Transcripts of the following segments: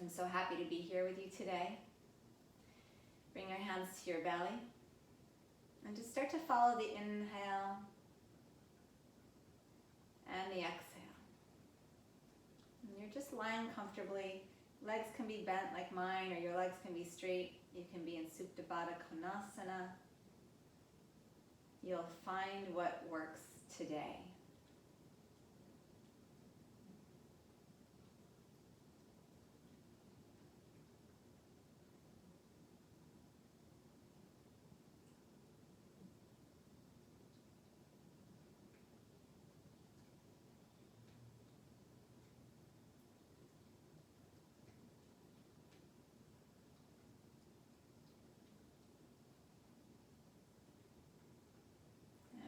I'm so happy to be here with you today. Bring your hands to your belly and just start to follow the inhale and the exhale. And you're just lying comfortably. Legs can be bent like mine, or your legs can be straight. You can be in Supta Baddha Konasana. You'll find what works today.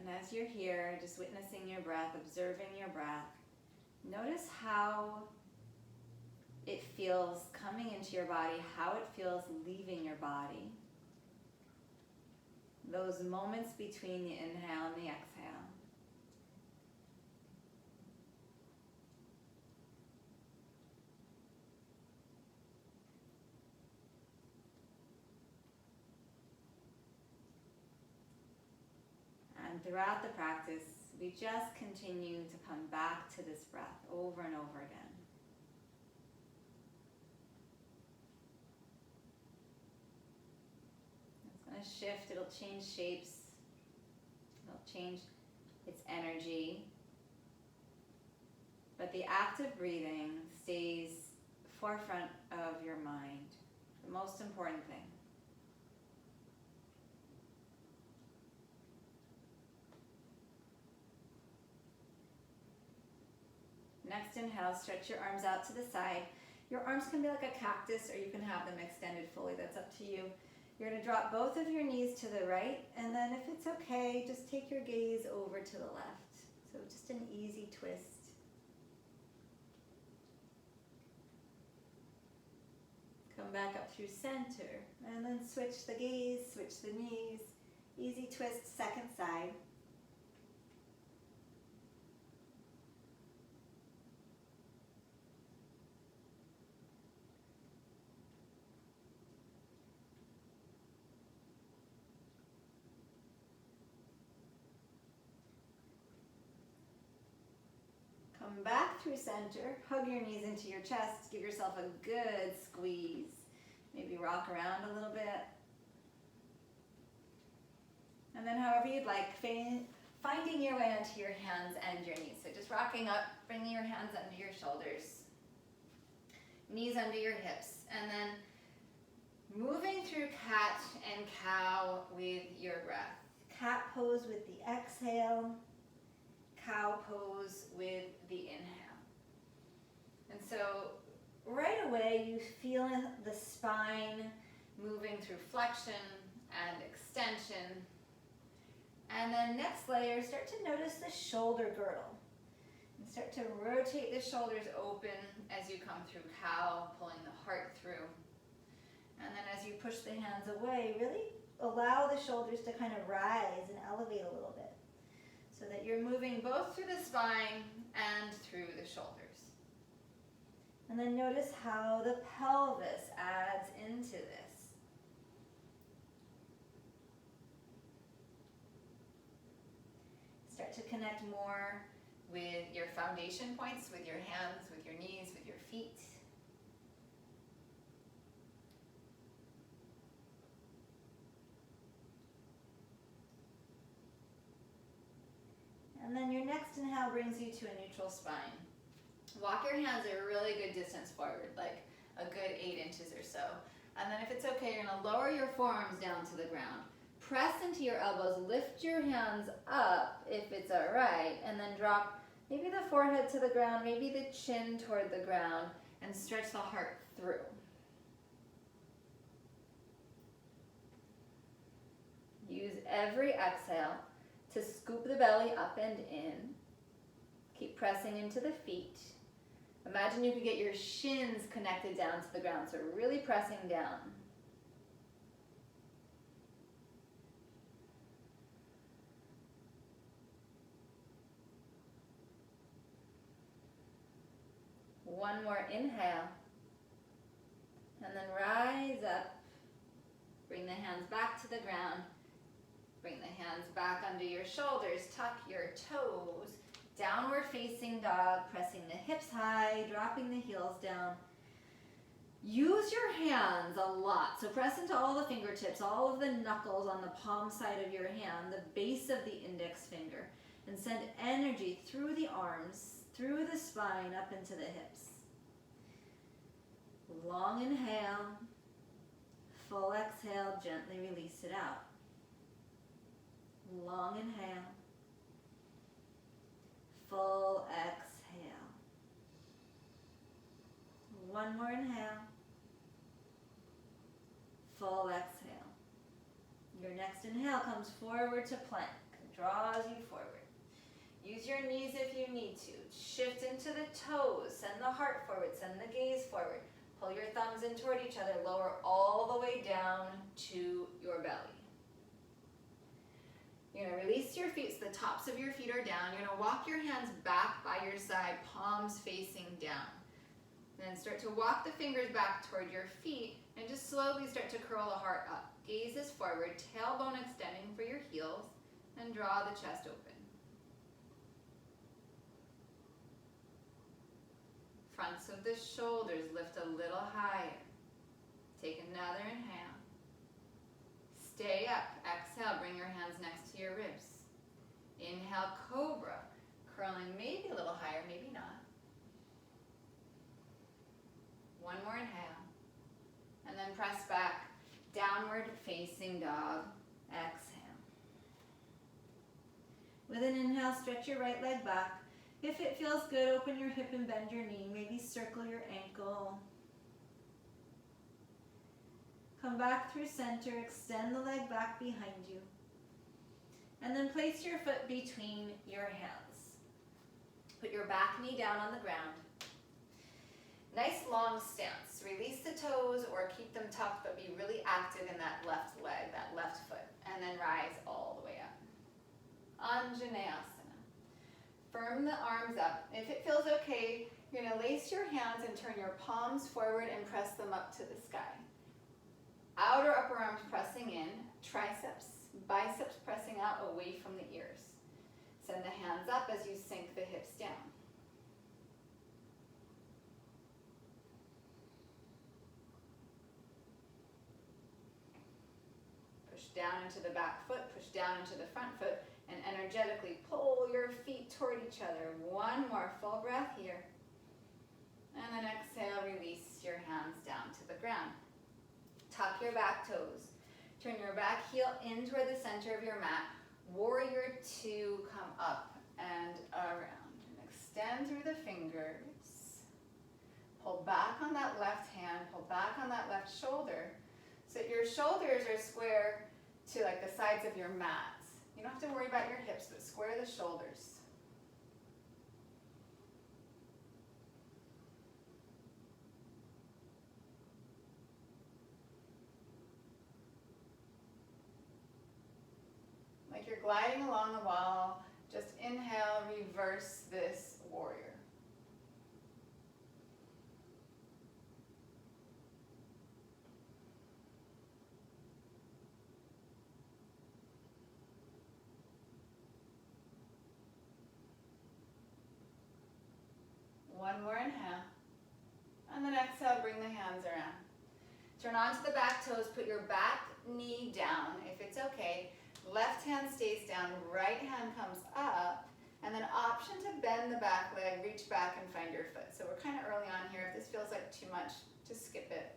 And as you're here, just witnessing your breath, observing your breath, notice how it feels coming into your body, how it feels leaving your body. Those moments between the inhale and the exhale. And throughout the practice, we just continue to come back to this breath over and over again. It's going to shift, it'll change shapes, it'll change its energy, but the active breathing stays forefront of your mind, the most important thing. Next inhale, stretch your arms out to the side. Your arms can be like a cactus, or you can have them extended fully, that's up to you. You're going to drop both of your knees to the right, and then if it's okay, just take your gaze over to the left. So just an easy twist. Come back up through center, and then switch the gaze, switch the knees. Easy twist, second side. Come back through center, hug your knees into your chest, give yourself a good squeeze. Maybe rock around a little bit. And then however you'd like, finding your way onto your hands and your knees. So just rocking up, bringing your hands under your shoulders, knees under your hips, and then moving through cat and cow with your breath. Cat pose with the exhale. Cow pose with the inhale. And so right away you feel the spine moving through flexion and extension. And then next layer, start to notice the shoulder girdle. And start to rotate the shoulders open as you come through cow, pulling the heart through. And then as you push the hands away, really allow the shoulders to kind of rise and elevate a little bit, so that you're moving both through the spine and through the shoulders. And then notice how the pelvis adds into this. Start to connect more with your foundation points, with your hands, with your knees, with your feet. And then your next inhale brings you to a neutral spine. Walk your hands a really good distance forward, like a good 8 inches or so. And then if it's okay, you're going to lower your forearms down to the ground. Press into your elbows, lift your hands up if it's all right, and then drop maybe the forehead to the ground, maybe the chin toward the ground, and stretch the heart through. Use every exhale to scoop the belly up and in. Keep pressing into the feet. Imagine you could get your shins connected down to the ground, so really pressing down. One more inhale. And then rise up. Bring the hands back to the ground. Bring the hands back under your shoulders. Tuck your toes. Downward facing dog, pressing the hips high, dropping the heels down. Use your hands a lot. So press into all the fingertips, all of the knuckles on the palm side of your hand, the base of the index finger, and send energy through the arms, through the spine, up into the hips. Long inhale, full exhale, gently release it out. Long inhale, full exhale. One more inhale, full exhale. Your next inhale comes forward to plank, draws you forward. Use your knees if you need to. Shift into the toes, send the heart forward, send the gaze forward. Pull your thumbs in toward each other, lower all the way down to your belly. You're going to release your feet so the tops of your feet are down. You're going to walk your hands back by your side, palms facing down. Then start to walk the fingers back toward your feet and just slowly start to curl the heart up. Gaze is forward, tailbone extending for your heels, and draw the chest open. Fronts of the shoulders lift a little higher. Take another inhale. Stay up. Exhale, bring your hands next to your ribs. Inhale, cobra. Curling maybe a little higher, maybe not. One more inhale. And then press back. Downward facing dog. Exhale. With an inhale, stretch your right leg back. If it feels good, open your hip and bend your knee. Maybe circle your ankle. Come back through center, extend the leg back behind you. And then place your foot between your hands. Put your back knee down on the ground. Nice long stance. Release the toes or keep them tucked, but be really active in that left leg, that left foot. And then rise all the way up. Anjaneyasana. Firm the arms up. If it feels okay, you're going to lace your hands and turn your palms forward and press them up to the sky. Outer upper arms pressing in, triceps, biceps pressing out away from the ears. Send the hands up as you sink the hips down. Push down into the back foot, push down into the front foot, and energetically pull your feet toward each other. One more full breath here. And then exhale, release your hands down to the ground. Tuck your back toes. Turn your back heel in toward the center of your mat. Warrior two, come up and around. And extend through the fingers. Pull back on that left hand, pull back on that left shoulder. So that your shoulders are square to like the sides of your mat. You don't have to worry about your hips, but square the shoulders. Like you're gliding along the wall, just inhale, reverse this warrior. One more inhale. And then exhale, bring the hands around. Turn onto the back toes, put your back knee down if it's okay. Left hand stays down, right hand comes up, and then option to bend the back leg, reach back and find your foot. So we're kind of early on here. If this feels like too much, just skip it.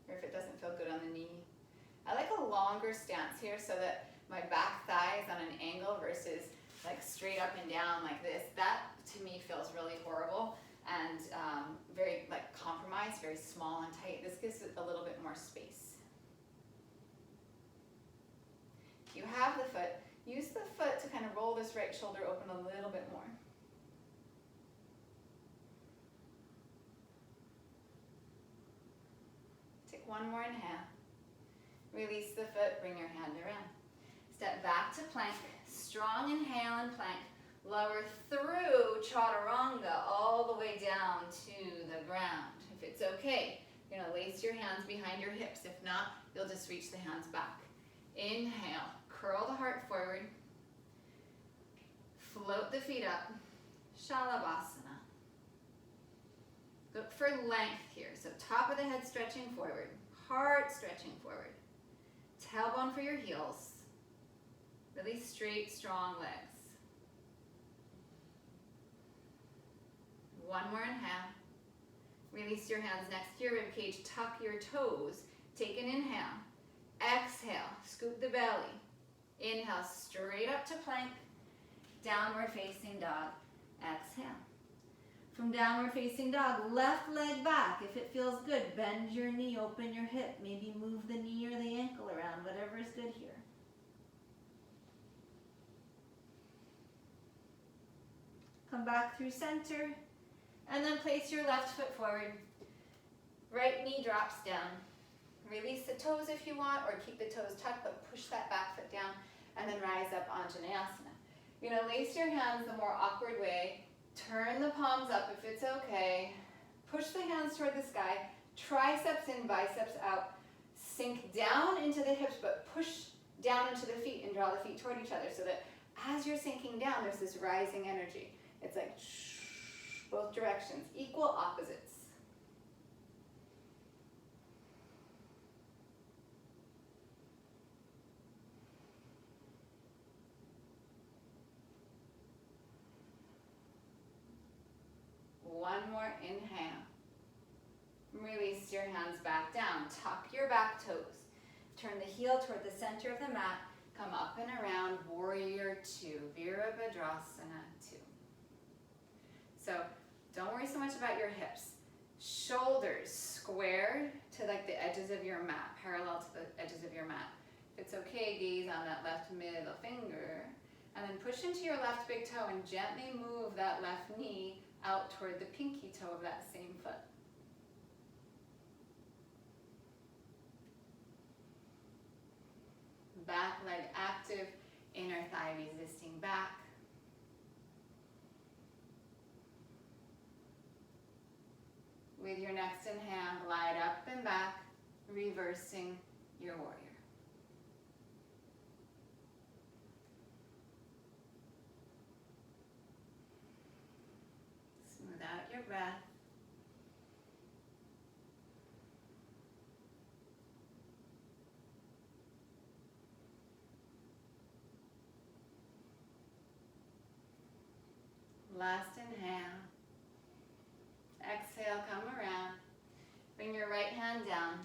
Or if it doesn't feel good on the knee. I like a longer stance here so that my back thigh is on an angle versus like straight up and down like this. That to me feels really horrible and very like compromised, very small and tight. This gives it a little bit more space. If you have the foot, use the foot to kind of roll this right shoulder open a little bit more. Take one more inhale. Release the foot, bring your hand around. Step back to plank, strong inhale and plank. Lower through chaturanga all the way down to the ground. If it's okay, You're gonna lace your hands behind your hips. If not, you'll just reach the hands back. Inhale, curl the heart forward. Float the feet up. Shalabhasana. Look for length here. So top of the head stretching forward. Heart stretching forward. Tailbone for your heels. Really straight, strong legs. One more inhale. Release your hands next to your ribcage. Tuck your toes. Take an inhale. Exhale. Scoop the belly. Inhale, straight up to plank. Downward facing dog. Exhale. From downward facing dog, left leg back. If it feels good, bend your knee, open your hip. Maybe move the knee or the ankle around, whatever is good here. Come back through center, and then place your left foot forward. Right knee drops down. Release the toes if you want, or keep the toes tucked, but push that back foot down, and then rise up Anjaneyasana. You're gonna lace your hands the more awkward way. Turn the palms up if it's okay. Push the hands toward the sky. Triceps in, biceps out. Sink down into the hips, but push down into the feet and draw the feet toward each other so that as you're sinking down, there's this rising energy. It's like both directions, equal opposites. One more inhale. Release your hands back down. Tuck your back toes. Turn the heel toward the center of the mat. Come up and around, warrior two, Virabhadrasana 2. So don't worry so much about your hips. Shoulders square to like the edges of your mat, parallel to the edges of your mat. If it's okay, gaze on that left middle finger. And then push into your left big toe and gently move that left knee out toward the pinky toe of that same foot. Back leg active, inner thigh resisting back. With your next inhale, glide up and back, reversing your warrior. Smooth out your breath. Last inhale. Exhale, come around. Bring your right hand down.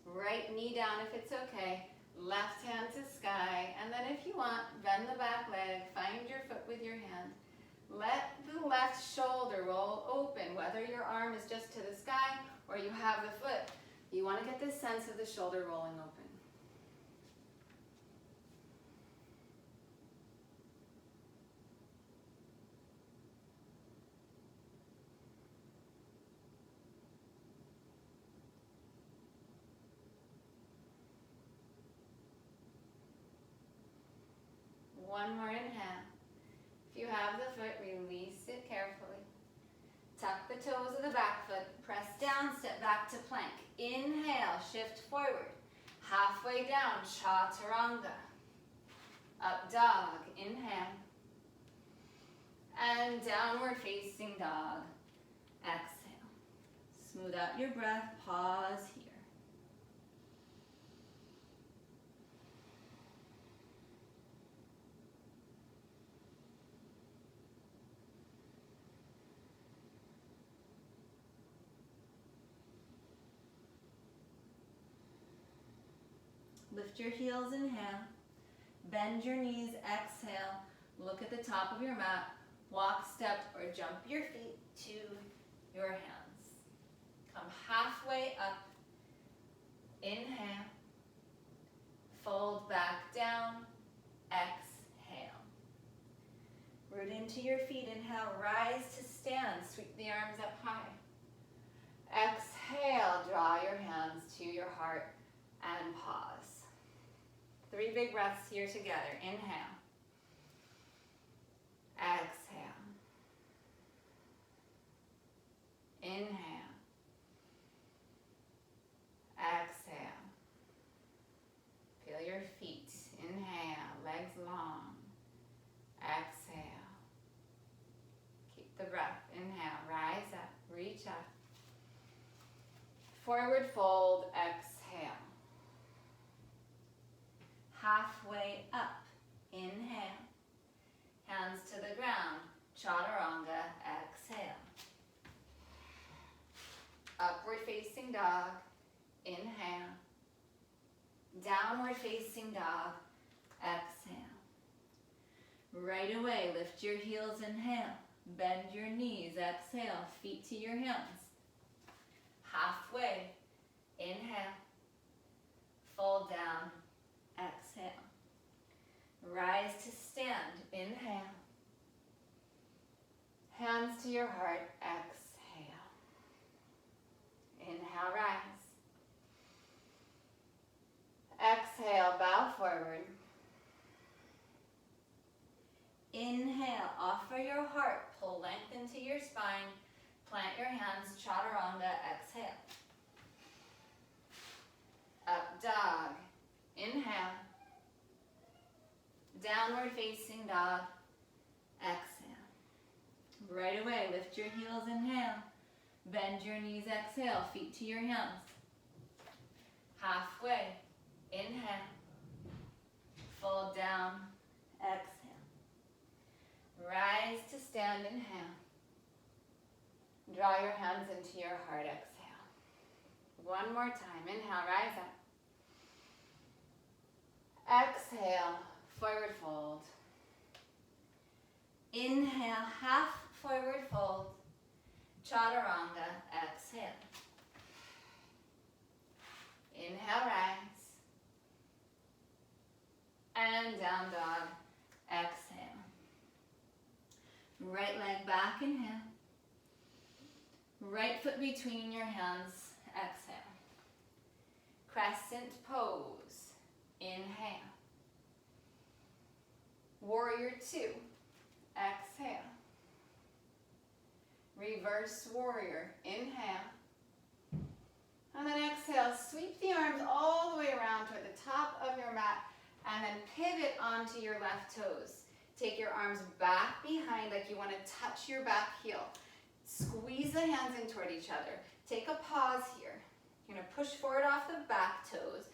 Right knee down if it's okay. Left hand to sky. And then if you want, bend the back leg. Find your foot with your hand. Let the left shoulder roll open, whether your arm is just to the sky or you have the foot. You want to get this sense of the shoulder rolling open. One more inhale. If you have the foot, release it carefully. Tuck the toes of the back foot. Press down, step back to plank. Inhale, shift forward. Halfway down, chaturanga. Up dog, inhale. And downward facing dog, exhale. Smooth out your breath, pause here. Lift your heels, inhale. Bend your knees, exhale. Look at the top of your mat. Walk, step, or jump your feet to your hands. Come halfway up. Inhale. Fold back down. Exhale. Root into your feet. Inhale, rise to stand. Sweep the arms up high. Exhale, draw your hands to your heart and pause. 3 big breaths here together. Inhale. Exhale. Inhale. forward fold, exhale. Halfway up, inhale. Hands to the ground, chaturanga, exhale. Upward facing dog, inhale. Downward facing dog, exhale. Right away, lift your heels, inhale. Bend your knees, exhale. Feet to your hands. Halfway, inhale. Fold down, exhale. Rise to stand, inhale. Hands to your heart, exhale. Inhale, rise. Exhale, bow forward. Inhale, offer your heart, pull length into your spine, plant your hands, chaturanga, exhale. Up dog, inhale. Downward facing dog, exhale. Right away, lift your heels, inhale. Bend your knees, exhale, feet to your hands. Halfway, inhale. Fold down, exhale. Rise to stand, inhale. Draw your hands into your heart, exhale. One more time, inhale, rise up. Exhale, forward fold. Inhale, half forward fold. Chaturanga, exhale. Inhale, rise. And down dog, exhale. Right leg back, inhale. Right foot between your hands, exhale. Crescent pose, inhale. Warrior two, exhale. Reverse warrior, inhale. And then exhale, sweep the arms all the way around toward the top of your mat and then pivot onto your left toes. Take your arms back behind like you want to touch your back heel. Squeeze the hands in toward each other. Take a pause here. You're going to push forward off the back toes.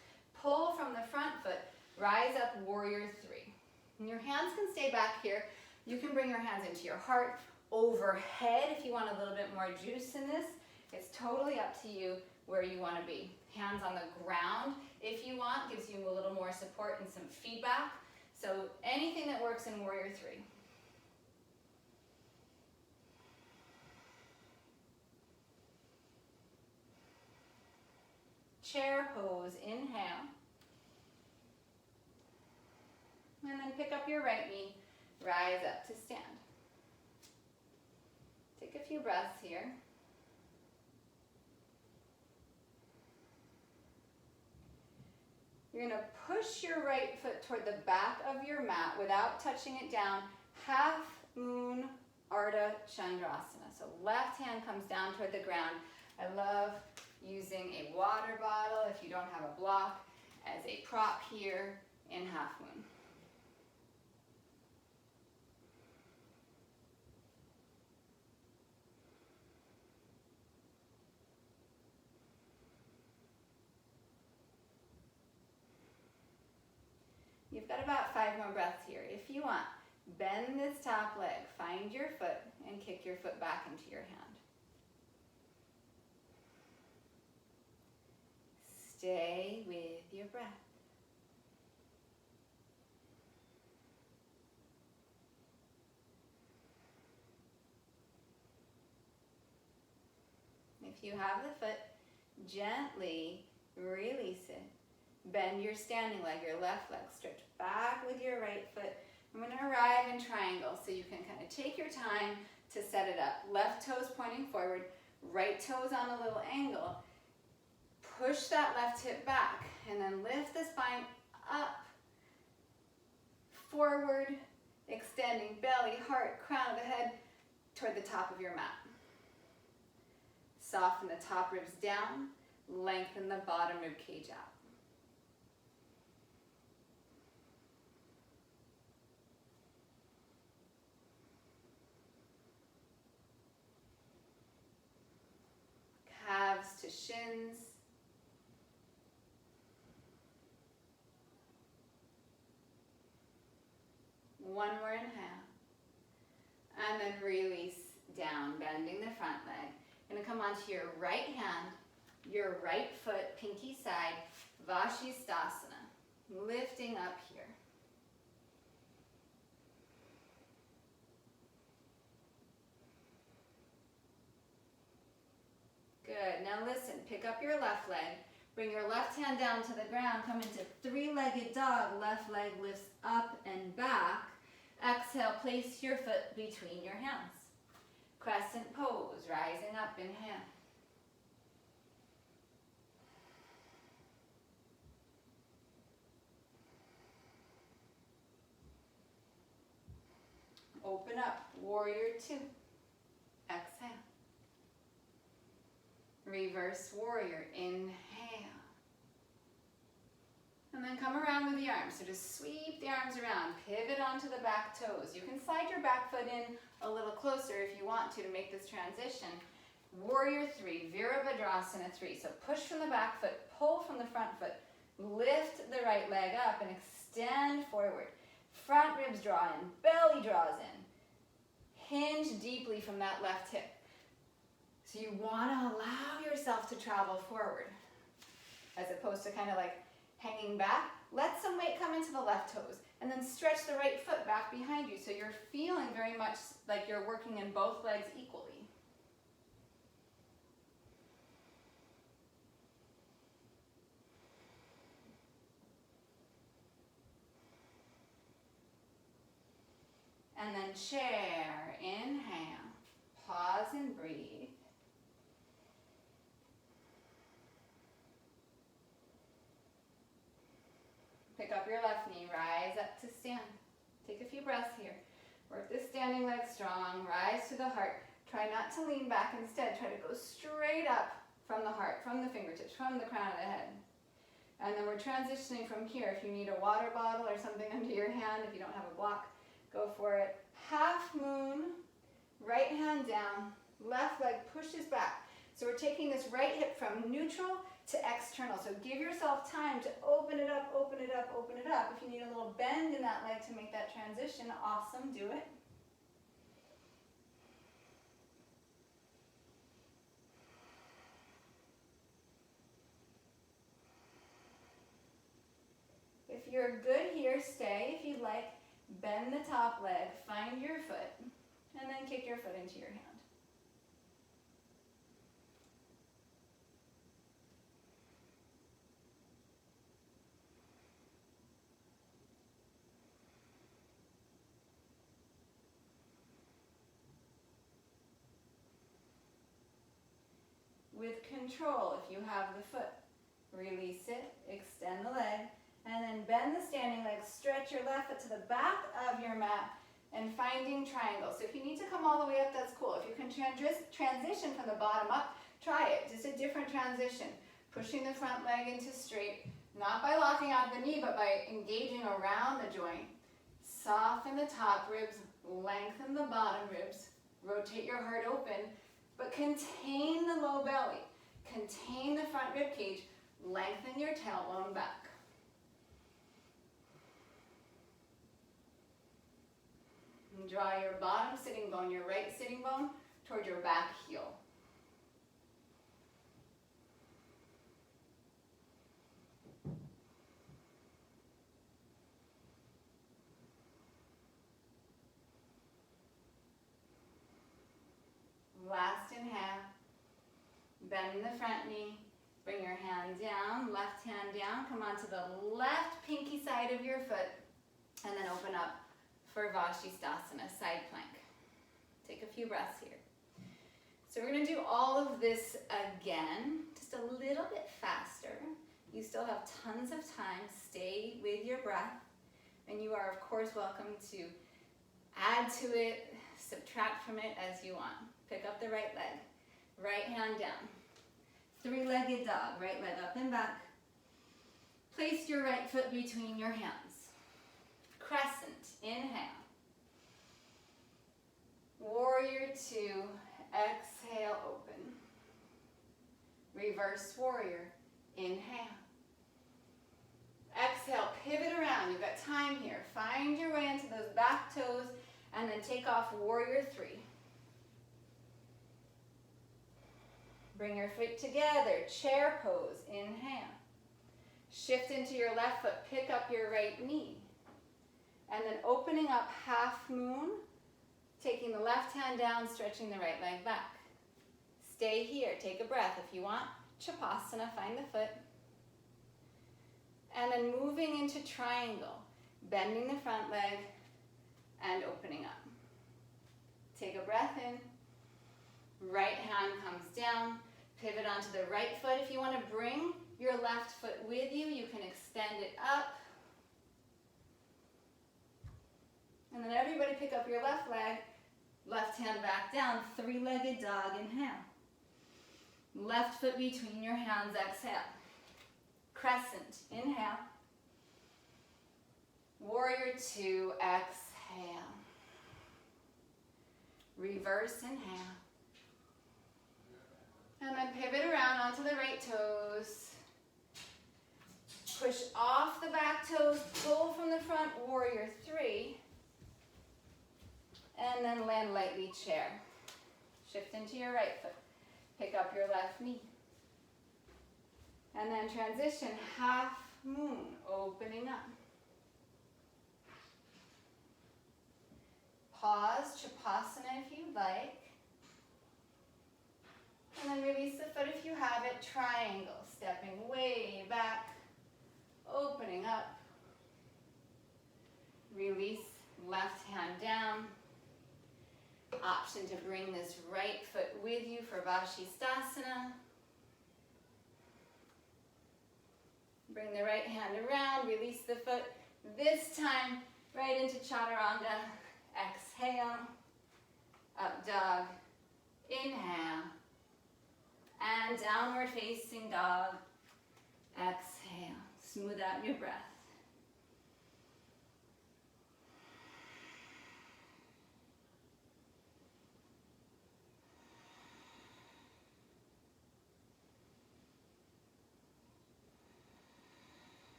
Pull from the front foot. Rise up, warrior three. And your hands can stay back here. You can bring your hands into your heart, overhead if you want a little bit more juice in this. It's totally up to you where you want to be. Hands on the ground if you want, gives you a little more support and some feedback. So anything that works in warrior three. Chair pose, inhale. And then pick up your right knee, rise up to stand. Take a few breaths here. You're going to push your right foot toward the back of your mat without touching it down. Half moon Ardha Chandrasana. So left hand comes down toward the ground. I love using a water bottle if you don't have a block as a prop here in half moon. You've got about 5 more breaths here. If you want, bend this top leg, find your foot, and kick your foot back into your hand. Stay with your breath. If you have the foot, gently release it. Bend your standing leg, your left leg, stretch back with your right foot. I'm going to arrive in triangle so you can kind of take your time to set it up. Left toes pointing forward, right toes on a little angle. Push that left hip back and then lift the spine up, forward, extending belly, heart, crown of the head toward the top of your mat. Soften the top ribs down, lengthen the bottom rib cage out. Calves to shins. One more inhale. And then release down, bending the front leg. Gonna come onto your right hand, your right foot, pinky side, Vinyasa, lifting up here. Good, now listen, pick up your left leg, bring your left hand down to the ground, come into three-legged dog, left leg lifts up and back. Exhale, place your foot between your hands. Crescent pose, rising up, inhale. Open up, warrior two. Exhale. Reverse warrior, inhale. And then come around with the arms. So just sweep the arms around, pivot onto the back toes. You can slide your back foot in a little closer if you want to make this transition. Warrior three, Virabhadrasana three. So push from the back foot, pull from the front foot, lift the right leg up and extend forward. Front ribs draw in, belly draws in. Hinge deeply from that left hip. So you want to allow yourself to travel forward as opposed to kind of like hanging back. Let some weight come into the left toes and then stretch the right foot back behind you so you're feeling very much like you're working in both legs equally. And then chair, inhale, pause and breathe. Pick up your left knee, rise up to stand. Take a few breaths here. Work this standing leg strong, rise to the heart. Try not to lean back, instead try to go straight up from the heart, from the fingertips, from the crown of the head. And then we're transitioning from here. If you need a water bottle or something under your hand, if you don't have a block, go for it. Half moon, right hand down, left leg pushes back. So we're taking this right hip from neutral to external. So give yourself time to open it up, open it up, open it up. If you need a little bend in that leg to make that transition, awesome, do it. If you're good here, stay. If you'd like, bend the top leg, find your foot, and then kick your foot into your hand. With control, if you have the foot, release it, extend the leg, and then bend the standing leg, stretch your left foot to the back of your mat, and finding triangle. So if you need to come all the way up, that's cool. If you can transition from the bottom up, try it. Just a different transition. Pushing the front leg into straight, not by locking out the knee, but by engaging around the joint. Soften the top ribs, lengthen the bottom ribs, rotate your heart open, but contain the low belly. Contain the front rib cage, lengthen your tailbone back. And draw your bottom sitting bone, your right sitting bone, toward your back heel. Last inhale, bend the front knee, bring your hand down, left hand down, come onto the left pinky side of your foot, and then open up for Vinyasa, side plank. Take a few breaths here. So we're going to do all of this again, just a little bit faster. You still have tons of time. Stay with your breath, and you are, of course, welcome to add to it, subtract from it as you want. Pick up the right leg, right hand down. Three-legged dog, right leg up and back. Place your right foot between your hands. Crescent, inhale. Warrior two, exhale, open. Reverse warrior, inhale. Exhale, pivot around. You've got time here. Find your way into those back toes and then take off warrior three. Bring your feet together, chair pose, inhale. Shift into your left foot, pick up your right knee. And then opening up half moon, taking the left hand down, stretching the right leg back. Stay here, take a breath. If you want, Chapasana, find the foot. And then moving into triangle, bending the front leg and opening up. Take a breath in. Right hand comes down. Pivot onto the right foot. If you want to bring your left foot with you, you can extend it up. And then everybody pick up your left leg, left hand back down, three-legged dog, inhale. Left foot between your hands, exhale. Crescent, inhale. Warrior two, exhale. Reverse, inhale. And then pivot around onto the right toes. Push off the back toes, pull from the front, warrior three. And then land lightly, chair. Shift into your right foot. Pick up your left knee. And then transition, half moon, opening up. Pause, Chapasana if you'd like. And then release the foot if you have it, triangle, stepping way back, opening up. Release, left hand down. Option to bring this right foot with you for Vashisthasana. Bring the right hand around, release the foot. This time, right into Chaturanga. Exhale, up dog, inhale, and downward facing dog. Exhale, smooth out your breath.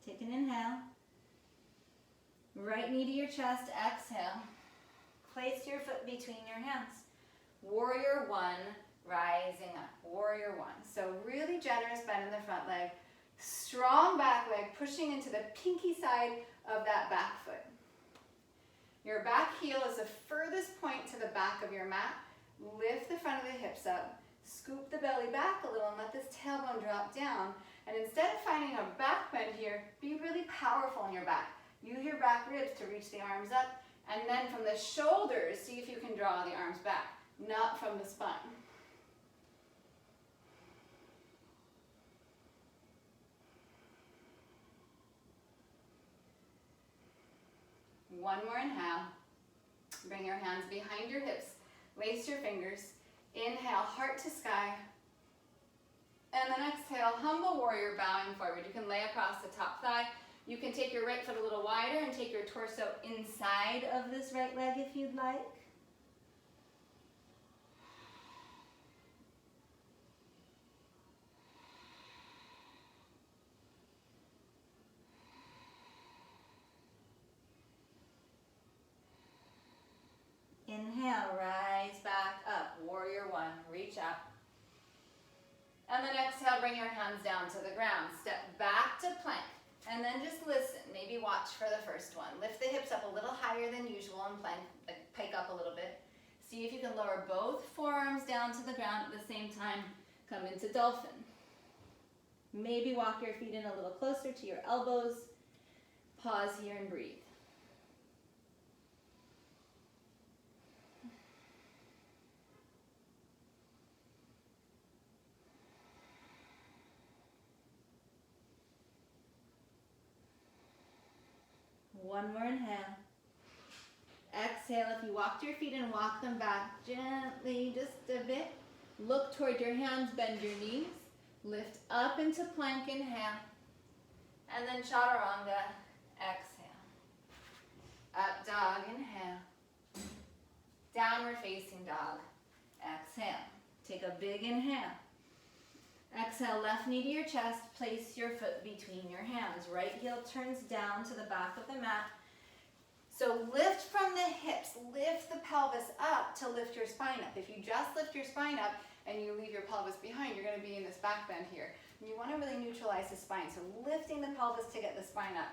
Take an inhale. Right knee to your chest, exhale. Place your foot between your hands. Warrior one, rising up. Warrior one. So really generous bend in the front leg. Strong back leg, pushing into the pinky side of that back foot. Your back heel is the furthest point to the back of your mat. Lift the front of the hips up. Scoop the belly back a little and let this tailbone drop down. And instead of finding a back bend here, be really powerful in your back. Use your back ribs to reach the arms up. And then from the shoulders, see if you can draw the arms back, not from the spine. One more inhale. Bring your hands behind your hips. Lace your fingers. Inhale, heart to sky. And then exhale, humble warrior, bowing forward. You can lay across the top thigh. You can take your right foot a little wider and take your torso inside of this right leg if you'd like. Inhale, rise back up, warrior one, reach up. And then exhale, bring your hands down to the ground. Step back to plank. And then just listen, maybe watch for the first one. Lift the hips up a little higher than usual and plank, pike up a little bit. See if you can lower both forearms down to the ground at the same time. Come into dolphin. Maybe walk your feet in a little closer to your elbows. Pause here and breathe. One more inhale. Exhale, if you walked your feet and walk them back gently, just a bit. Look toward your hands, bend your knees. Lift up into plank, inhale. And then Chaturanga, exhale. Up dog, inhale. Downward facing dog, exhale. Take a big inhale. Exhale, left knee to your chest. Place your foot between your hands. Right heel turns down to the back of the mat. So lift from the hips. Lift the pelvis up to lift your spine up. If you just lift your spine up and you leave your pelvis behind, you're going to be in this back bend here. And you want to really neutralize the spine. So lifting the pelvis to get the spine up.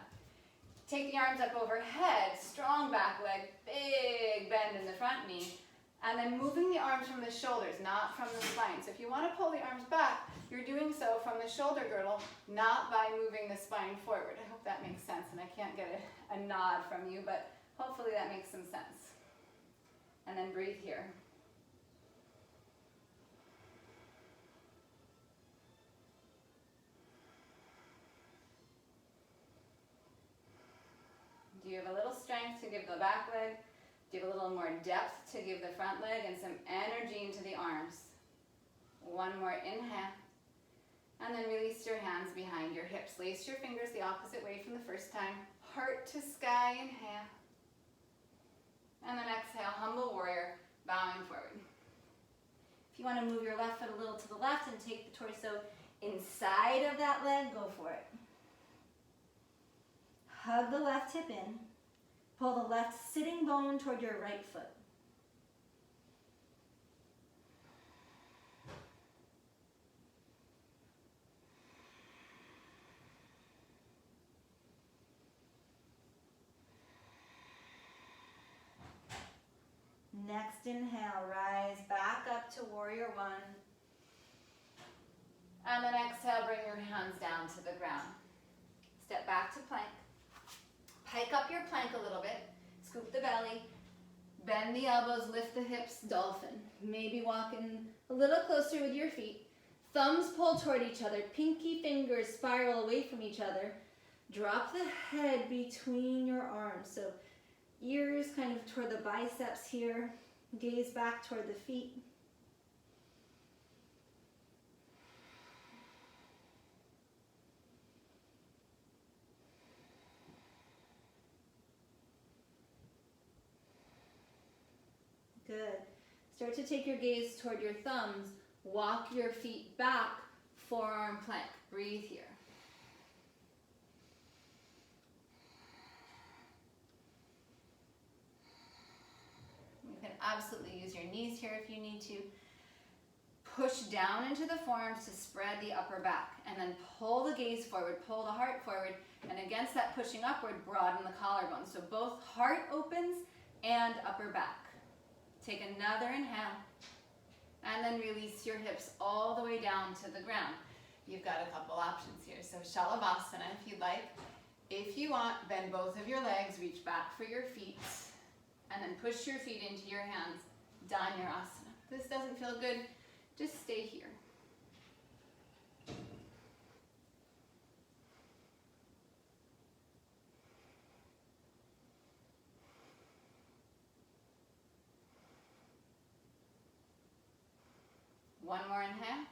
Take the arms up overhead. Strong back leg. Big bend in the front knee. And then moving the arms from the shoulders, not from the spine. So if you want to pull the arms back, you're doing so from the shoulder girdle, not by moving the spine forward. I hope that makes sense, and I can't get a nod from you, but hopefully that makes some sense. And then breathe here. Do you have a little strength to give the back leg? Do you have a little more depth to give the front leg and some energy into the arms? One more inhale. And then release your hands behind your hips. Lace your fingers the opposite way from the first time. Heart to sky, inhale. And then exhale, humble warrior, bowing forward. If you want to move your left foot a little to the left and take the torso inside of that leg, go for it. Hug the left hip in. Pull the left sitting bone toward your right foot. Next inhale, rise back up to warrior one. And then exhale, bring your hands down to the ground. Step back to plank. Hike up your plank a little bit, scoop the belly, bend the elbows, lift the hips, dolphin. Maybe walk in a little closer with your feet. Thumbs pull toward each other, pinky fingers spiral away from each other. Drop the head between your arms. So ears kind of toward the biceps here, gaze back toward the feet. Good. Start to take your gaze toward your thumbs. Walk your feet back, forearm plank. Breathe here. You can absolutely use your knees here if you need to. Push down into the forearms to spread the upper back. And then pull the gaze forward, pull the heart forward. And against that pushing upward, broaden the collarbone. So both heart opens and upper back. Take another inhale, and then release your hips all the way down to the ground. You've got a couple options here. So Shalabhasana if you'd like. If you want, bend both of your legs, reach back for your feet, and then push your feet into your hands. Dhanurasana. If this doesn't feel good, just stay here. One more inhale.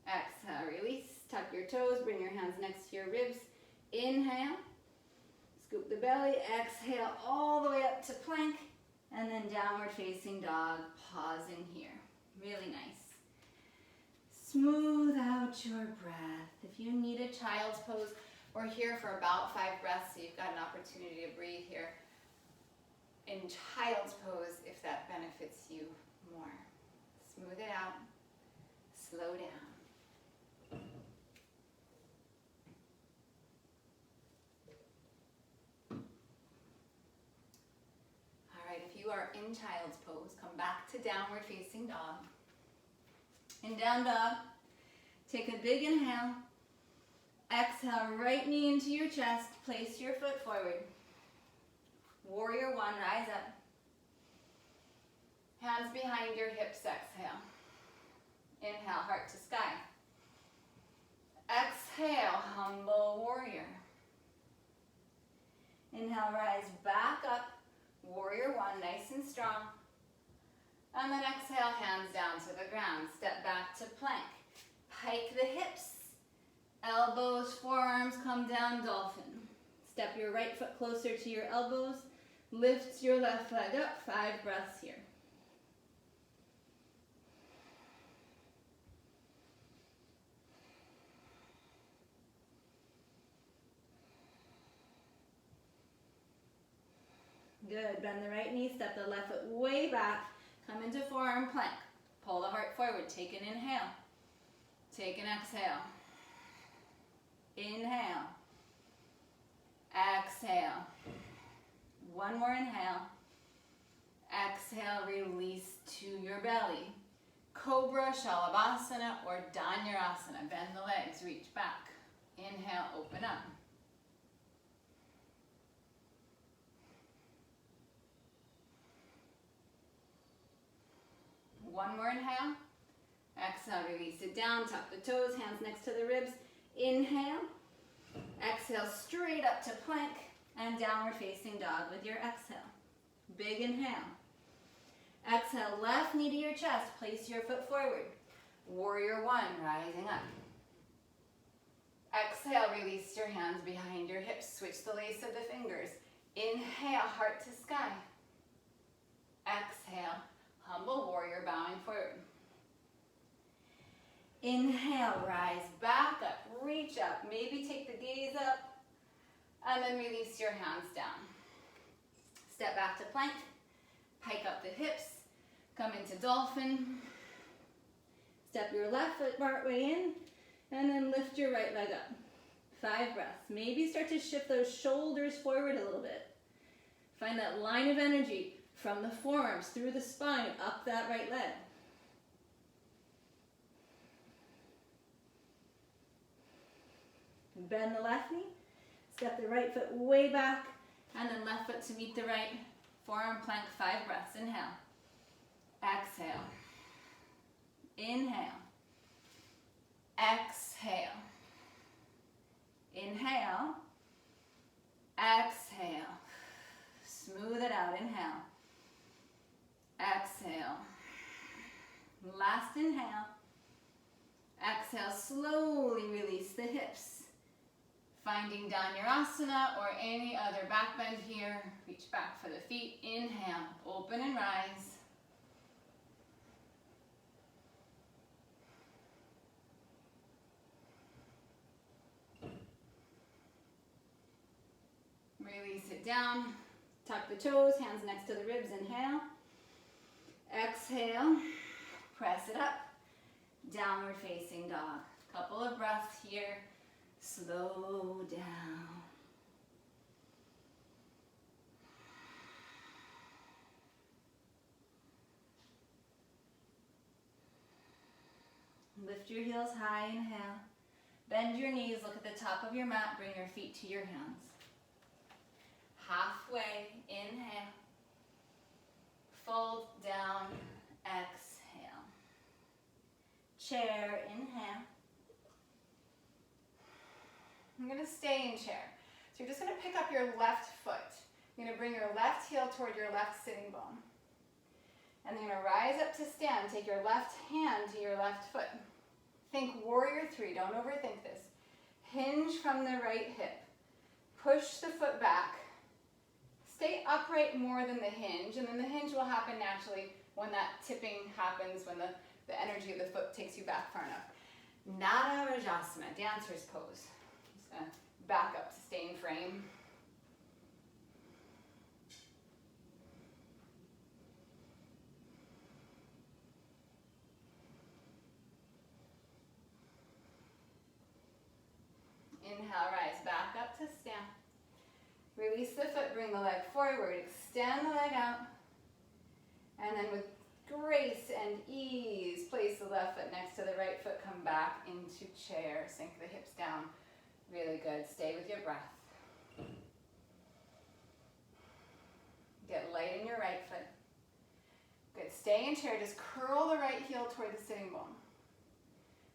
Exhale, release. Tuck your toes, bring your hands next to your ribs. Inhale. Scoop the belly. Exhale all the way up to plank. And then downward facing dog. Pause in here. Really nice. Smooth out your breath. If you need a child's pose, we're here for about 5 breaths, so you've got an opportunity to breathe here in child's pose if that benefits you more. Smooth it out. Slow down. All right, if you are in child's pose, come back to downward facing dog. In down dog, take a big inhale. Exhale, right knee into your chest. Place your foot forward. Warrior one, rise up. Hands behind your hips, exhale. Inhale, heart to sky. Exhale, humble warrior. Inhale, rise back up. Warrior one, nice and strong. And then exhale, hands down to the ground. Step back to plank. Hike the hips. Elbows, forearms come down, dolphin. Step your right foot closer to your elbows. Lift your left leg up. 5 breaths here. Good. Bend the right knee, step the left foot way back. Come into forearm plank. Pull the heart forward. Take an inhale. Take an exhale. Inhale. Exhale. One more inhale. Exhale, release to your belly. Cobra, Shalabhasana, or Dhanurasana. Bend the legs, reach back. Inhale, open up. One more inhale. Exhale, release it down. Tuck the toes, hands next to the ribs. Inhale. Exhale, straight up to plank and downward facing dog with your exhale. Big inhale. Exhale, left knee to your chest. Place your foot forward. Warrior one, rising up. Exhale, release your hands behind your hips. Switch the lace of the fingers. Inhale, heart to sky. Exhale, humble warrior, bowing forward. Inhale, rise back up, reach up. Maybe take the gaze up, and then release your hands down. Step back to plank, pike up the hips, come into dolphin. Step your left foot part way in, and then lift your right leg up. 5 breaths. Maybe start to shift those shoulders forward a little bit. Find that line of energy from the forearms through the spine, up that right leg. Bend the left knee, step the right foot way back, and then left foot to meet the right. Forearm plank, 5 breaths. Inhale. Exhale. Inhale. Exhale. Inhale. Exhale. Smooth it out. Inhale. Exhale. Last inhale. Exhale, slowly release the hips. Finding Dhanurasana or any other back bend here. Reach back for the feet. Inhale, open and rise. Release it down. Tuck the toes, hands next to the ribs. Inhale. Exhale. Press it up. Downward facing dog. Couple of breaths here. Slow down. Lift your heels high, inhale. Bend your knees, look at the top of your mat, bring your feet to your hands. Halfway, inhale. Fold down, exhale. Chair, inhale. I'm going to stay in chair. So you're just going to pick up your left foot. You're going to bring your left heel toward your left sitting bone. And then you're going to rise up to stand. Take your left hand to your left foot. Think warrior 3. Don't overthink this. Hinge from the right hip. Push the foot back. Stay upright more than the hinge. And then the hinge will happen naturally when that tipping happens, when the energy of the foot takes you back far enough. Mayurasana, dancer's pose. Back up to stay in frame. Inhale, rise back up to stand. Release the foot, bring the leg forward, extend the leg out. And then with grace and ease, place the left foot next to the right foot, come back into chair, sink the hips down. Really good. Stay with your breath. Get light in your right foot. Good. Stay in chair. Just curl the right heel toward the sitting bone.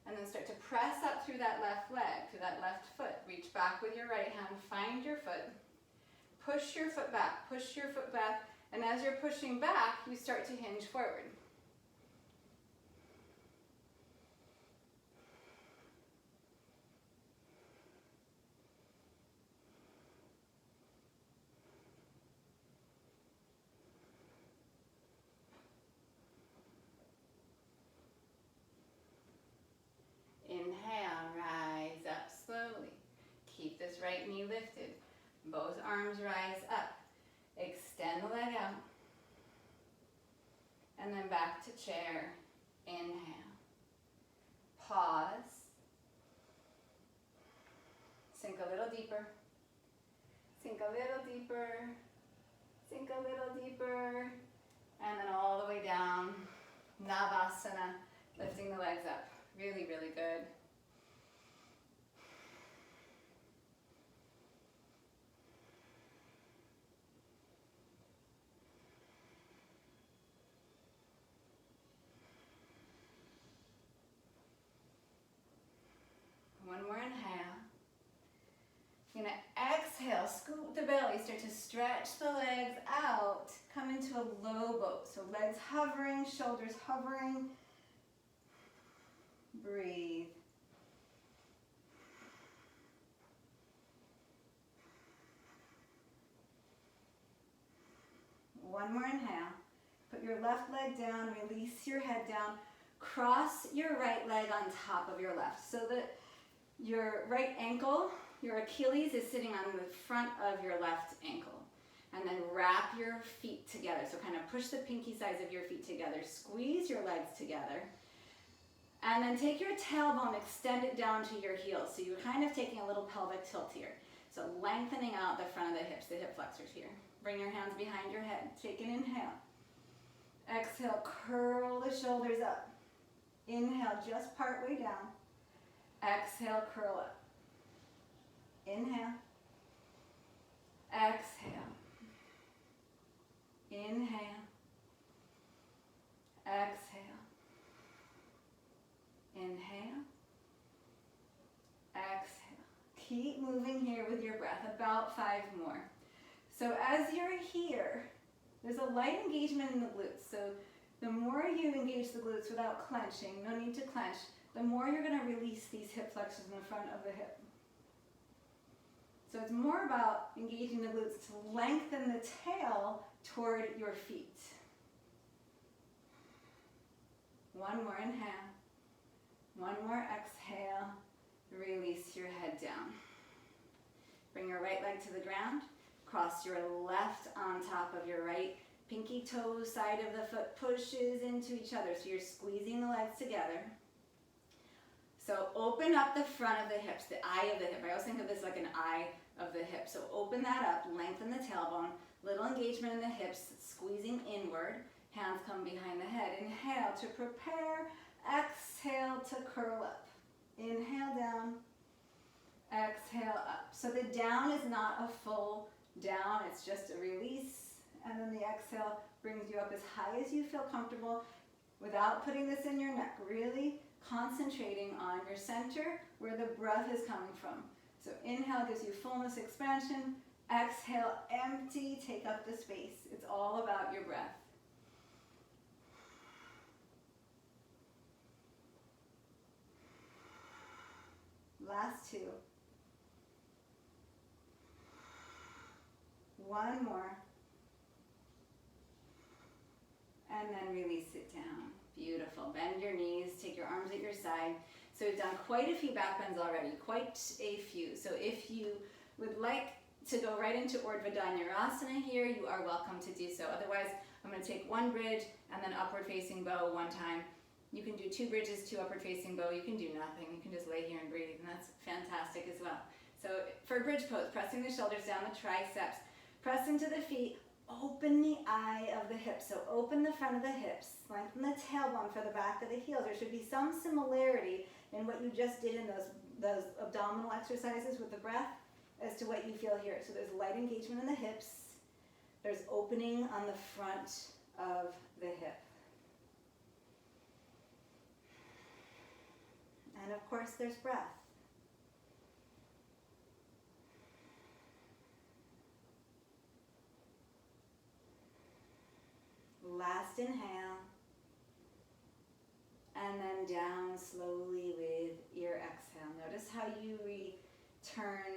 And then start to press up through that left leg, through that left foot. Reach back with your right hand. Find your foot. Push your foot back. Push your foot back. And as you're pushing back, you start to hinge forward. Inhale, rise up slowly. Keep this right knee lifted. Both arms rise up. Extend Extend the leg out. And then back to chair. Inhale. Pause. Sink a little deeper. Sink a little deeper. Sink a little deeper. And then all the way down. Navasana. Lifting the legs up. Really, really good. One more inhale. You're going to exhale, scoop the belly, start to stretch the legs out, come into a low boat. So legs hovering, shoulders hovering. Breathe. One more inhale. Put your left leg down, release your head down. Cross your right leg on top of your left so that your right ankle, your Achilles, is sitting on the front of your left ankle. And then wrap your feet together. So kind of push the pinky sides of your feet together. Squeeze your legs together. And then take your tailbone, extend it down to your heels. So you're kind of taking a little pelvic tilt here. So lengthening out the front of the hips, the hip flexors here. Bring your hands behind your head. Take an inhale. Exhale, curl the shoulders up. Inhale, just part way down. Exhale, curl up. Inhale. Exhale. Inhale. Exhale. Inhale. Exhale. Keep moving here with your breath, about 5 more. So as you're here, there's a light engagement in the glutes. So the more you engage the glutes without clenching, no need to clench, the more you're going to release these hip flexors in the front of the hip. So it's more about engaging the glutes to lengthen the tail toward your feet. One more inhale. One more exhale. Release your head down. Bring your right leg to the ground. Cross your left on top of your right. Pinky toe side of the foot pushes into each other. So you're squeezing the legs together. So open up the front of the hips, the eye of the hip. I always think of this like an eye of the hip. So open that up, lengthen the tailbone, little engagement in the hips, squeezing inward. Hands come behind the head. Inhale to prepare. Exhale to curl up. Inhale down. Exhale up. So the down is not a full down, it's just a release. And then the exhale brings you up as high as you feel comfortable without putting this in your neck. Really concentrating on your center where the breath is coming from. So inhale gives you fullness, expansion. Exhale, empty, take up the space. It's all about your breath. Last 2. One more. And then release it down. Beautiful. Bend your knees, take your arms at your side. So we've done quite a few back bends already, quite a few. So if you would like to go right into Urdhva Dhanurasana here, you are welcome to do so. Otherwise, I'm going to take one bridge and then upward facing bow one time. You can do 2 bridges, 2 upward facing bow. You can do nothing. You can just lay here and breathe, and that's fantastic as well. So for bridge pose, pressing the shoulders down the triceps, press into the feet, open the eye of the hips. So open the front of the hips, lengthen the tailbone for the back of the heels. There should be some similarity in what you just did in those abdominal exercises with the breath as to what you feel here. So there's light engagement in the hips. There's opening on the front of the hip. And of course, there's breath. Last inhale. And then down slowly with your exhale. Notice how you return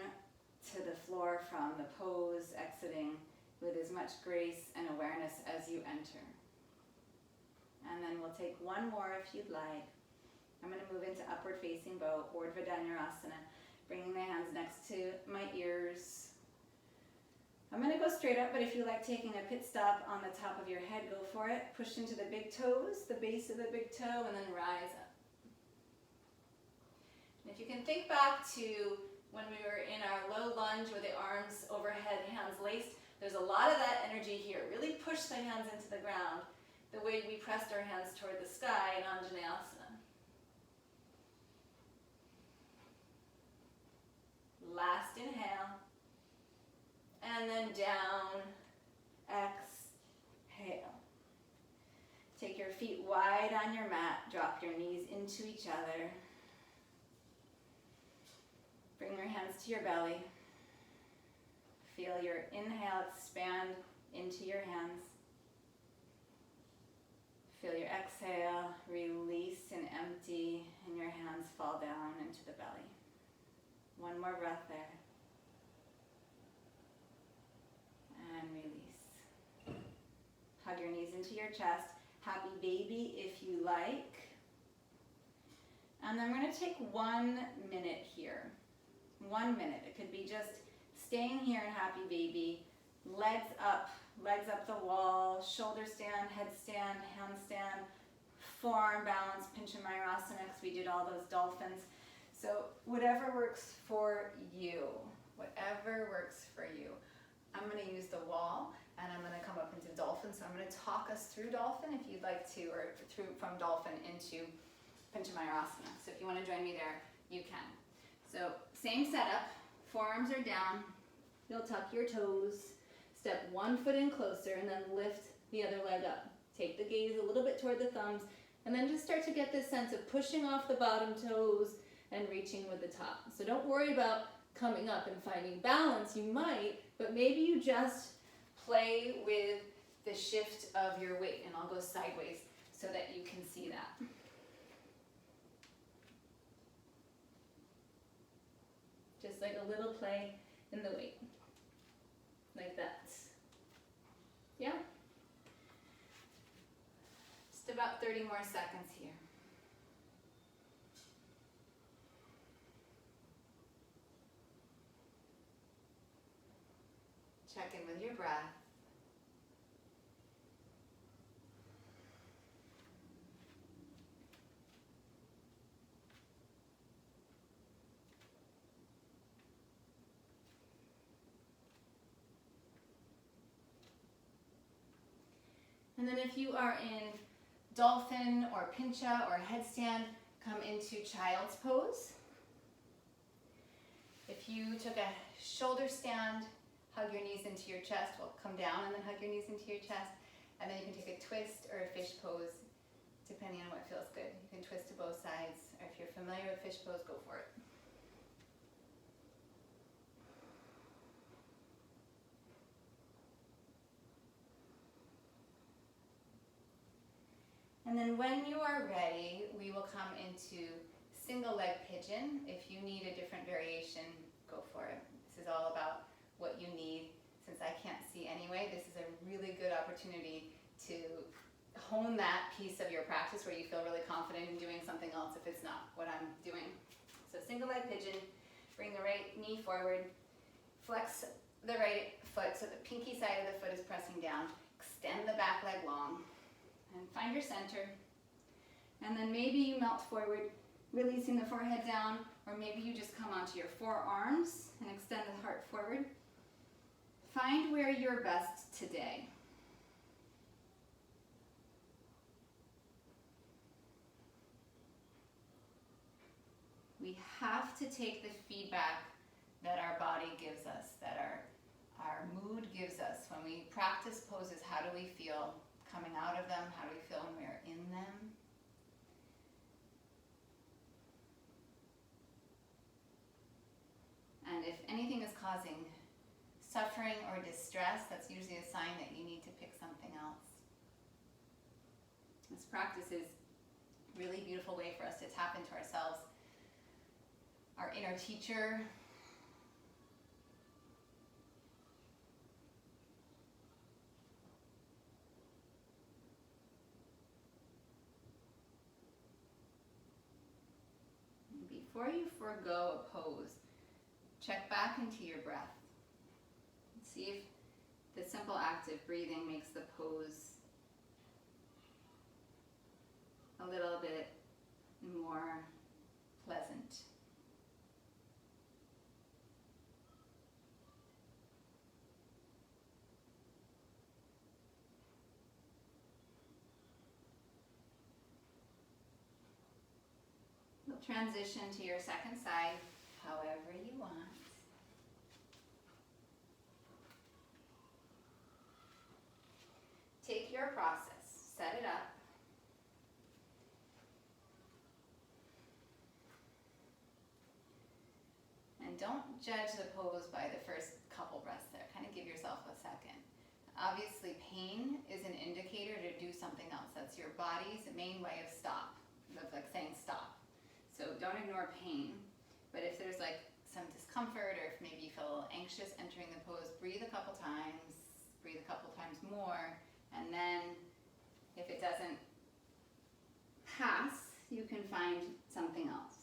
to the floor from the pose, exiting with as much grace and awareness as you enter. And then we'll take one more if you'd like. I'm going to move into upward facing bow, Urdhva Dhanurasana, bringing my hands next to my ears. I'm going to go straight up, but if you like taking a pit stop on the top of your head, go for it. Push into the big toes, the base of the big toe, and then rise up. And if you can think back to when we were in our low lunge with the arms overhead, hands laced, there's a lot of that energy here. Really push the hands into the ground the way we pressed our hands toward the sky in Anjaneyasana. Last inhale. And then down, exhale. Take your feet wide on your mat, drop your knees into each other. Bring your hands to your belly. Feel your inhale expand into your hands. Feel your exhale release and empty, and your hands fall down into the belly. One more breath there. And release. Hug your knees into your chest. Happy baby if you like. And then we're going to take 1 minute here. 1 minute. It could be just staying here in happy baby. Legs up the wall, shoulder stand, headstand, handstand, forearm balance, Pincha Mayurasana, because we did all those dolphins. So whatever works for you. Whatever works for you. I'm going to use the wall, and I'm going to come up into dolphin. So I'm going to talk us through dolphin if you'd like to, or through from dolphin into Pincha Mayurasana. So if you want to join me there, you can. So same setup, forearms are down. You'll tuck your toes, step one foot in closer, and then lift the other leg up. Take the gaze a little bit toward the thumbs, and then just start to get this sense of pushing off the bottom toes and reaching with the top. So don't worry about coming up and finding balance. You might, but maybe you just play with the shift of your weight, and I'll go sideways so that you can see that. Just like a little play in the weight, like that. Yeah? Just about 30 more seconds here. Check in with your breath. And then if you are in dolphin or pincha or headstand, come into child's pose. If you took a shoulder stand, hug your knees into your chest. Well, come down and then hug your knees into your chest. And then you can take a twist or a fish pose, depending on what feels good. You can twist to both sides, or if you're familiar with fish pose, go for it. And then when you are ready, we will come into single leg pigeon. If you need a different variation, go for it. This is all about what you need. Since I can't see anyway, this is a really good opportunity to hone that piece of your practice where you feel really confident in doing something else if it's not what I'm doing. So single leg pigeon, bring the right knee forward, flex the right foot so the pinky side of the foot is pressing down, extend the back leg long, and find your center. And then maybe you melt forward, releasing the forehead down, or maybe you just come onto your forearms and extend the heart forward. Find where you're best today. We have to take the feedback that our body gives us, that our mood gives us. When we practice poses, how do we feel coming out of them? How do we feel when we're in them? And if anything is causing suffering or distress, that's usually a sign that you need to pick something else. This practice is a really beautiful way for us to tap into ourselves, our inner teacher. Before you forego a pose, check back into your breath. See if the simple act of breathing makes the pose a little bit more pleasant. You'll transition to your second side however you want. Take your process, set it up. And don't judge the pose by the first couple breaths there. Kind of give yourself a second. Obviously, pain is an indicator to do something else. That's your body's main way of stop, of like saying stop. So don't ignore pain. But if there's like some discomfort, or if maybe you feel a little anxious entering the pose, breathe a couple times more, and then if it doesn't pass, you can find something else.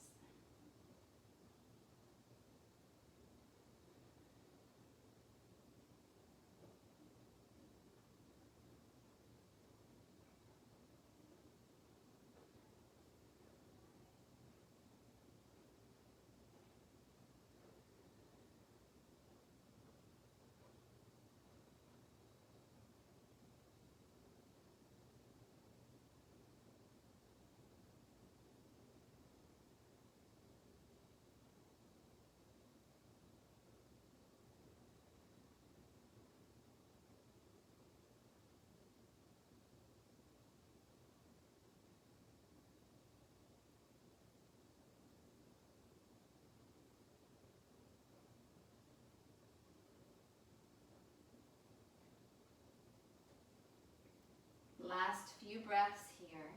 Last few breaths here.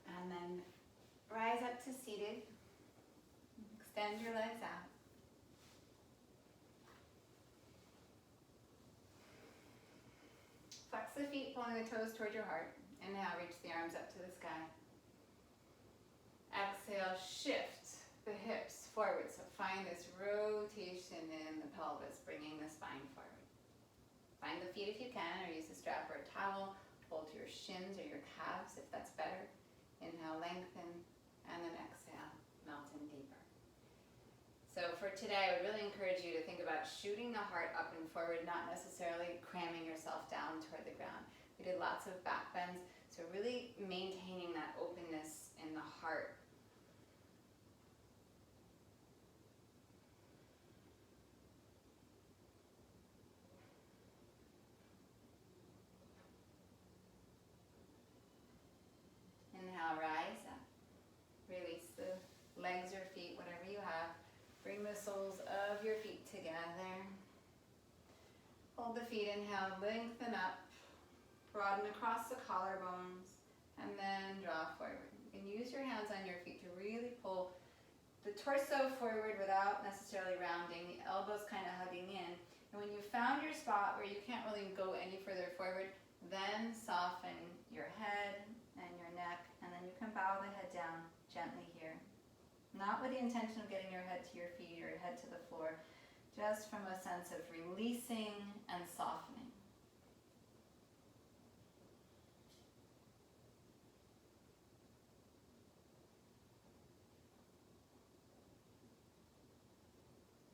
And then rise up to seated. Extend your legs out. Flex the feet, pulling the toes toward your heart. Inhale, reach the arms up to the sky. Exhale, shift the hips forward. So find this rotation in the pelvis, bringing the spine forward. Find the feet if you can, or use a strap or a towel. Hold your shins or your calves if that's better. Inhale, lengthen, and then exhale, melt in deeper. So for today, I would really encourage you to think about shooting the heart up and forward, not necessarily cramming yourself down toward the ground. We did lots of back bends, so really maintaining that openness in the heart. Inhale, rise up. Release the legs or feet, whatever you have. Bring the soles of your feet together. Hold the feet, inhale, lengthen up. Broaden across the collarbones, and then draw forward. You can use your hands on your feet to really pull the torso forward without necessarily rounding, the elbows kind of hugging in. And when you found your spot where you can't really go any further forward, then soften your head and your neck, and then you can bow the head down gently here. Not with the intention of getting your head to your feet or your head to the floor, just from a sense of releasing and softening.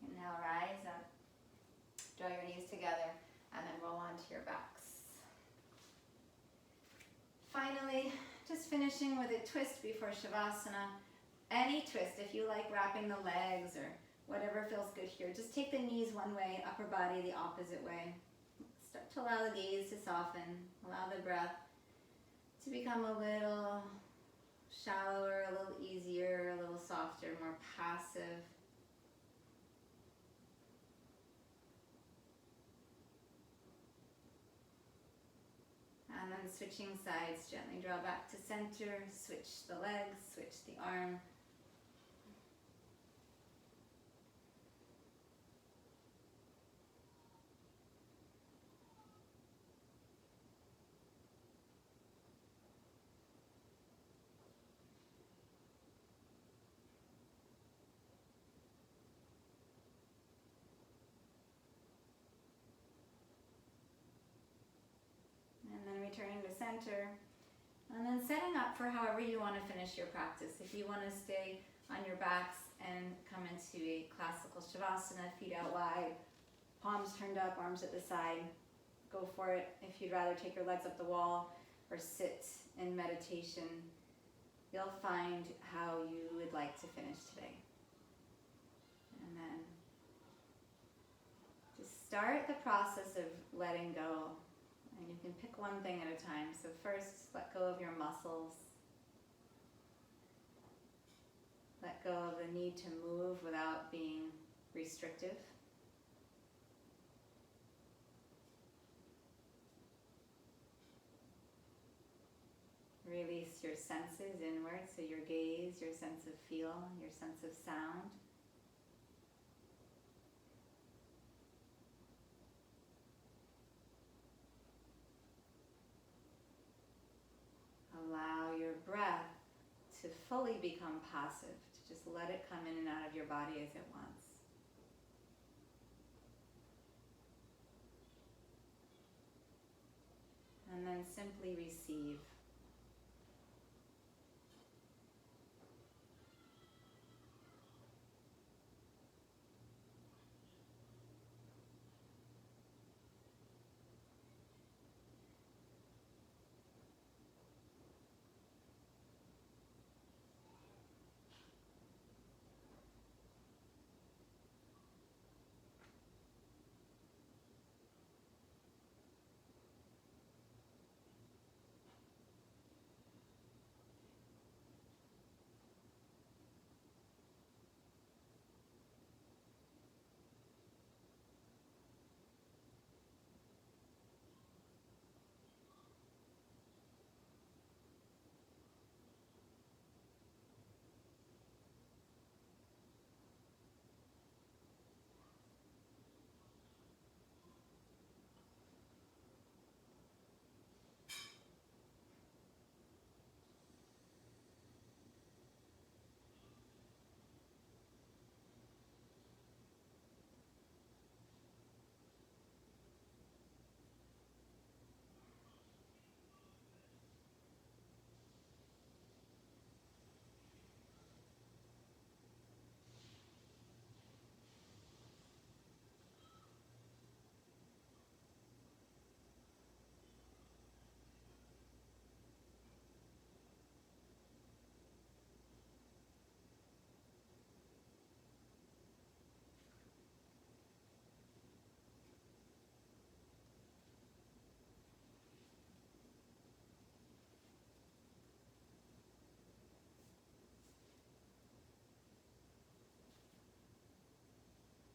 Inhale, rise up. Draw your knees together, and then roll onto your backs. Finally, just finishing with a twist before Shavasana. Any twist, if you like wrapping the legs or whatever feels good here. Just take the knees one way, upper body the opposite way. Start to allow the gaze to soften. Allow the breath to become a little shallower, a little easier, a little softer, more passive. And then switching sides, gently draw back to center, switch the legs, switch the arm. center. And then setting up for however you want to finish your practice. If you want to stay on your backs and come into a classical Shavasana, feet out wide, palms turned up, arms at the side, go for it. If you'd rather take your legs up the wall or sit in meditation, you'll find how you would like to finish today. And then just start the process of letting go. And you can pick one thing at a time. So first, let go of your muscles. Let go of the need to move without being restrictive. Release your senses inward, so your gaze, your sense of feel, your sense of sound. Allow your breath to fully become passive, to just let it come in and out of your body as it wants. And then simply receive.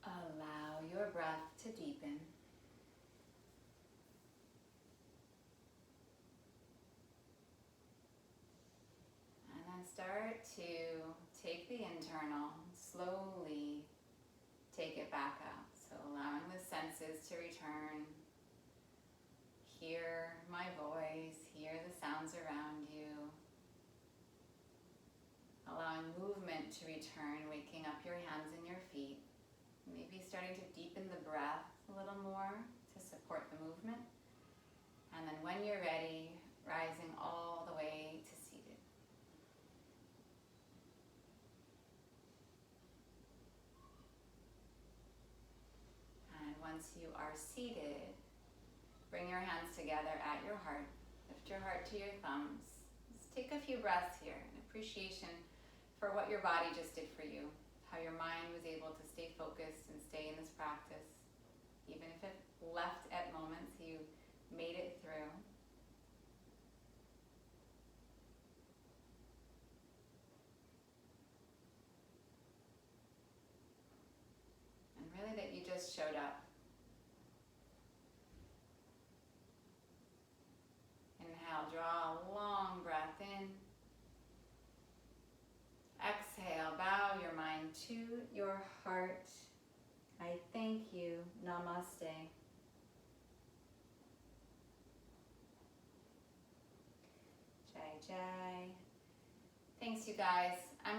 Allow your breath to deepen. And then start to take the internal, slowly take it back out. So allowing the senses to return. Hear my voice, hear the sounds around you. Allowing movement to return, waking up your hands and your feet. Maybe starting to deepen the breath a little more to support the movement. And then when you're ready, rising all the way to seated. And once you are seated, bring your hands together at your heart. Lift your heart to your thumbs. Just take a few breaths here, an appreciation for what your body just did for you. How your mind was able to stay focused and stay in this practice. Even if it left at moments, you made it through. And really that you just showed up. Inhale, draw a long breath in. Exhale, bow your mind to your heart. I thank you. Namaste. Jai Jai. Thanks, you guys. I'm